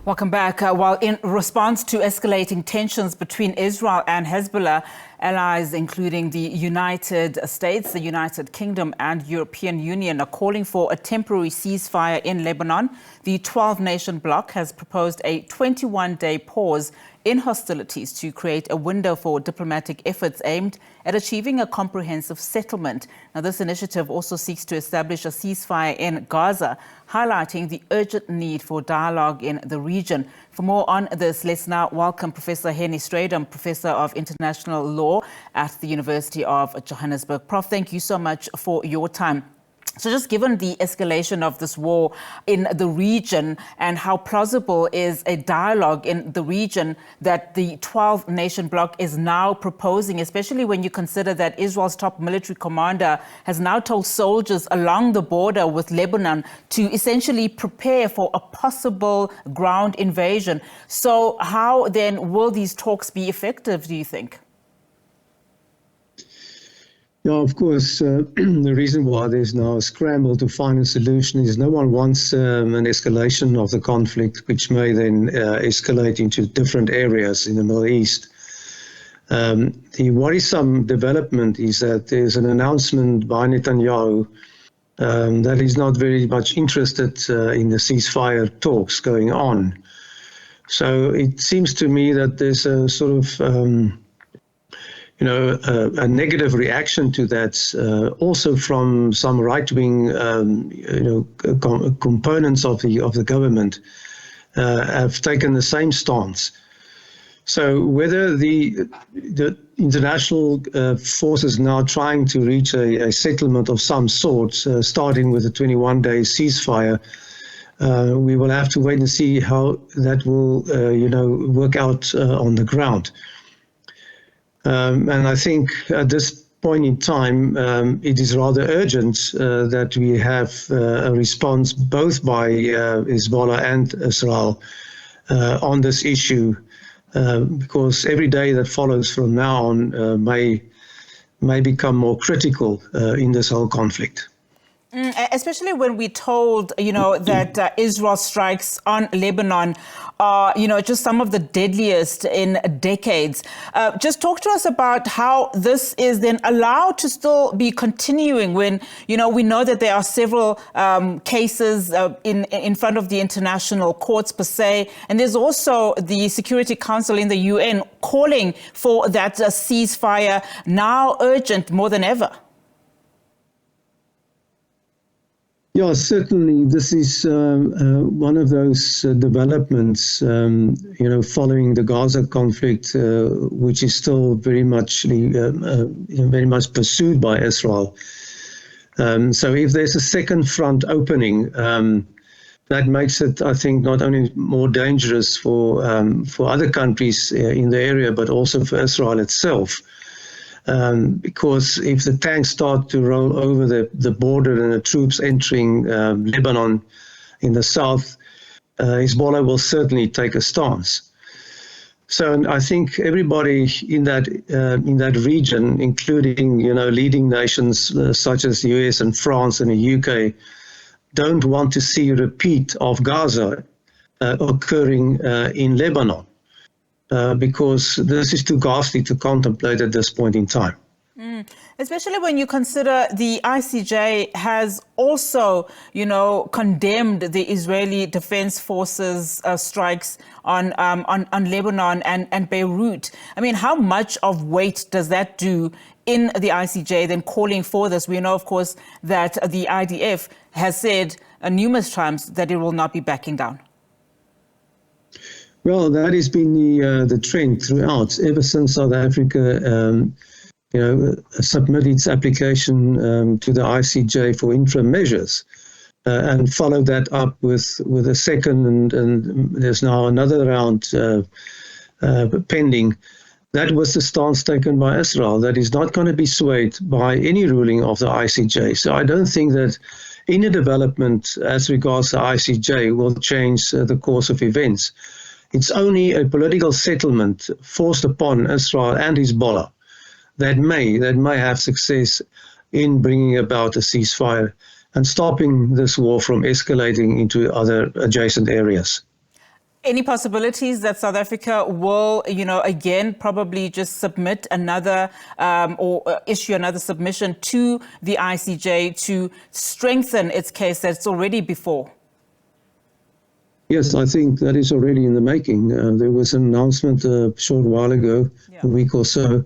Welcome back. While in response to escalating tensions between Israel and Hezbollah, allies including the United States, the United Kingdom and European Union are calling for a temporary ceasefire in Lebanon. The 12-nation bloc has proposed a 21-day pause in hostilities to create a window for diplomatic efforts aimed at achieving a comprehensive settlement. Now, this initiative also seeks to establish a ceasefire in Gaza, highlighting the urgent need for dialogue in the region. For more on this, let's now welcome Professor Hennie Strydom, Professor of International Law at the University of Johannesburg. Prof, thank you so much for your time. So just given the escalation of this war in the region and how plausible is a dialogue in the region that the 12-nation bloc is now proposing, especially when you consider that Israel's top military commander has now told soldiers along the border with Lebanon to essentially prepare for a possible ground invasion. So how then will these talks be effective, do you think? Yeah, of course, the reason why there's now a scramble to find a solution is no one wants an escalation of the conflict, which may then escalate into different areas in the Middle East. The worrisome development is that there's an announcement by Netanyahu that he's not very much interested in the ceasefire talks going on. So it seems to me that there's a sort of a negative reaction to that, also from some right-wing, components of the government have taken the same stance. So whether the international forces now trying to reach a settlement of some sort, starting with a 21-day ceasefire, we will have to wait and see how that will, work out on the ground. And I think at this point in time, it is rather urgent that we have a response both by Hezbollah and Israel on this issue, because every day that follows from now on may become more critical in this whole conflict. Especially when we're told, that Israel strikes on Lebanon are, just some of the deadliest in decades. Just talk to us about how this is then allowed to still be continuing when, we know that there are several cases in front of the international courts per se. And there's also the Security Council in the UN calling for that ceasefire now urgent more than ever. Yeah, certainly. This is one of those developments, following the Gaza conflict, which is still very much pursued by Israel. So if there's a second front opening, that makes it, I think, not only more dangerous for other countries in the area, but also for Israel itself. Because if the tanks start to roll over the border and the troops entering Lebanon in the south, Hezbollah will certainly take a stance. So I think everybody in that region, including leading nations such as the US and France and the UK, don't want to see a repeat of Gaza occurring in Lebanon. Because this is too ghastly to contemplate at this point in time. Especially when you consider the ICJ has also, condemned the Israeli Defense Forces strikes on Lebanon and Beirut. I mean, how much of weight does that do in the ICJ then calling for this? We know, of course, that the IDF has said numerous times that it will not be backing down. Well, that has been the trend throughout, ever since South Africa, submitted its application to the ICJ for interim measures, and followed that up with a second, and there's now another round pending. That was the stance taken by Israel, that is not going to be swayed by any ruling of the ICJ. So I don't think that any development as regards the ICJ will change the course of events. It's only a political settlement forced upon Israel and Hezbollah that may have success in bringing about a ceasefire and stopping this war from escalating into other adjacent areas. Any possibilities that South Africa will, again, probably just submit another or issue another submission to the ICJ to strengthen its case that's already before? Yes, I think that is already in the making. There was an announcement a short while ago, a week or so,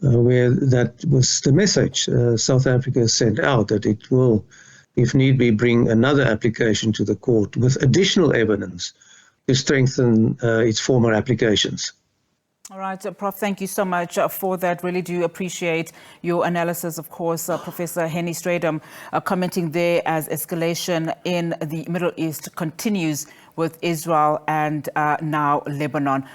where that was the message South Africa sent out, that it will, if need be, bring another application to the court with additional evidence to strengthen its former applications. All right, Prof, thank you so much for that. Really do appreciate your analysis. Of course, Professor Hennie Strydom commenting there as escalation in the Middle East continues with Israel and now Lebanon.